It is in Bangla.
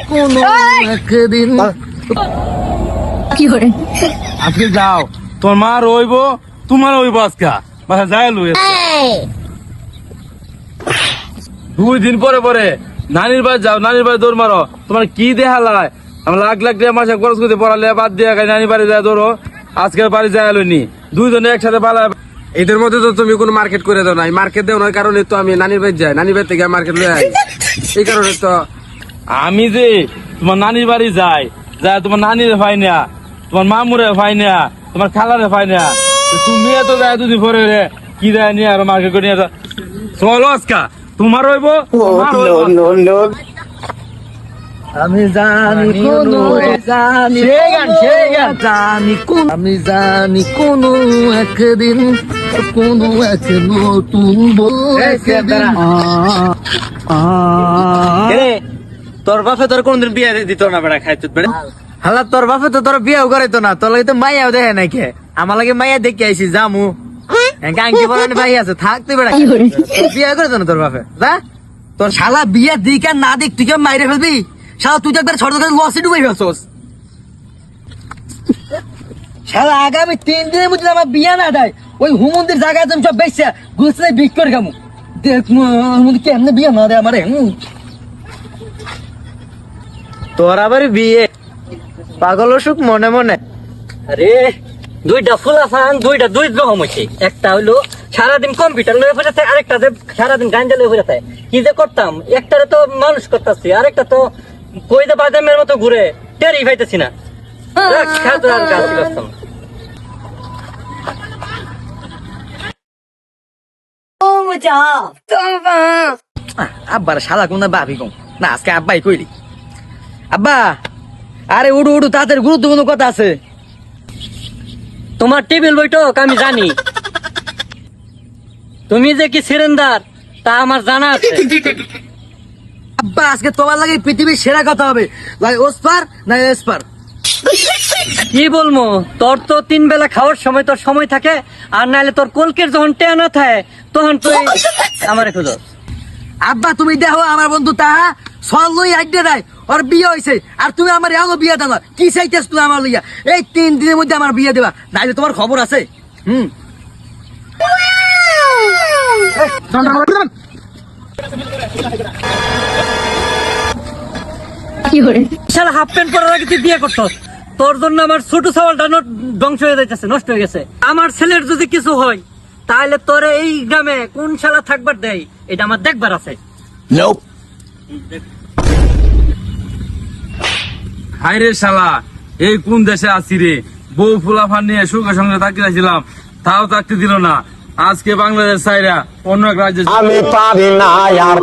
কোনো একদিন আজকে যাও, তোর মা রইব, তোমার রইব আজকে বাসা যায় লুই। 2 দিন পরে পরে নানির বাড়ি যাও, নানির বাড়ি দৌড় মারো। তোমার কি দেখা লাগায়? আমার লাখ লাখ টাকা মাসে খরচ করতে পড়ালে বাদ দিয়ে নানির বাড়ি যায় দৌড়ো। আজকের বাড়ি যায় লইনি, 2 জনে একসাথে পালা। এদের মধ্যে তো তুমি কোনো মার্কেট করে দাও নাই, মার্কেট দেও না কারণে তো আমি নানির বাড়ি যাই, নানির বাড়ি থেকে মার্কেট লয়ে আই। এই কারণে তো আমি যে তোমার নানির বাড়ি যাই, যায় তোমার নানিরে পাই না, তোমার মামুরে পাই না, তোমার খালারে পাই না। তুমি এত যায় 2 দিন পরে রে কি দেয় নিয়ে আর মার্কেট করে নিয়ে চলো আজকা তোমার রইব। আমি জানি কোনো জানি আমি জানি কোনো একদিন কোনো এক নতুন তোর বাপে তোর কোনদিন বিয়ে দিত না বেড়া খাইত বেড়া হালা তোর বাপে তো তোর বিয়েও করাইতো না, তোর লাগে তো মাইয়াও দেখে নাই কে আমার লাগে মাইয়া দেখে আইসি জামু গাঙ্কি বলানি ভাই আছে থাকতে বেড়া বিয়ে করে তো না তোর বাপে যা তোর শালা বিয়ে দিক আর না দিক তুই কে মাইরে ফেলবি শালা তুই তো একবার ছোট করে লসে ডুবাই ফেলছস শালা আগামী 3 দিনের মধ্যে আমার বিয়ে না দেয় ওই হুমন্দির জায়গায় তুমি সব বেচছে গুছলে বিক করে খামু দেখ কেমনে বিয়ে না দেয় আমারে তোর আবার বিয়ে পাগল অসুখ মনে মনে আরে 2টা ফুল আসান 2টা 2 রকম হইছে একটা হইলো সারাদিন কম্পিউটার লয়ে বসে আরেকটা সারাদিন গাঞ্জা লয়ে বসে কি যে করতাম একটারে তো মানুষ করতেছি আরেকটা তো কই যে বাদামের মতো ঘুরে টেরি পাইতেছি না খাতো আর কাজ করতাম আব্বার শালা কোন ভাবি কম না আজকে আব্বাই কইলি আব্বা আরে উড়ু উড়ু তাদের গুরুত্বপূর্ণ কথা আছে তোমার টেবিল বৈঠক আমি জানি তুমি যে কি সিরেন্দার তা আমার জানা আছে আব্বা আজকে তোমার লাগে পৃথিবীর সেরা কথা হবে ওসপার না এসপার কি বলবো তোর তো 3 বেলা খাওয়ার সময় তোর সময় থাকে আর নাহলে তোর কলকের যখন টেয়া না থাকে তখন তুই আমারে খোঁজ আব্বা তুমি দেখো আমার বন্ধু তাহা সল লই আড্ডে দেয় ওর বিয়ে হয়েছে আর তুমি আমার এগো বিয়ে দেবা কি চাইতেছ তুমি আমার লইয়া এই 3 দিনের মধ্যে আমার বিয়ে দেবা নাইলে তোমার খবর আছে শালা হাফ প্যান্ট পরার আগে তুই বিয়ে করছস তোর জন্য আমার ছোট ছাওয়ালটা ধ্বংস হয়ে যাইতেছে নষ্ট হয়ে গেছে আমার ছেলের যদি কিছু হয় তাহলে তোর এই গ্রামে কোন শালা থাকবার দেয় এটা আমার দেখবার আছে হাই রে শালা এই কোন দেশে আছি রে, বউ ফুলাফান নিয়ে সুখের সঙ্গে থাকতে চাইছিলাম তাও থাকতে দিল না। আজকে বাংলাদেশ চাইরা অন্য এক রাজ্যে আমি পারি না আর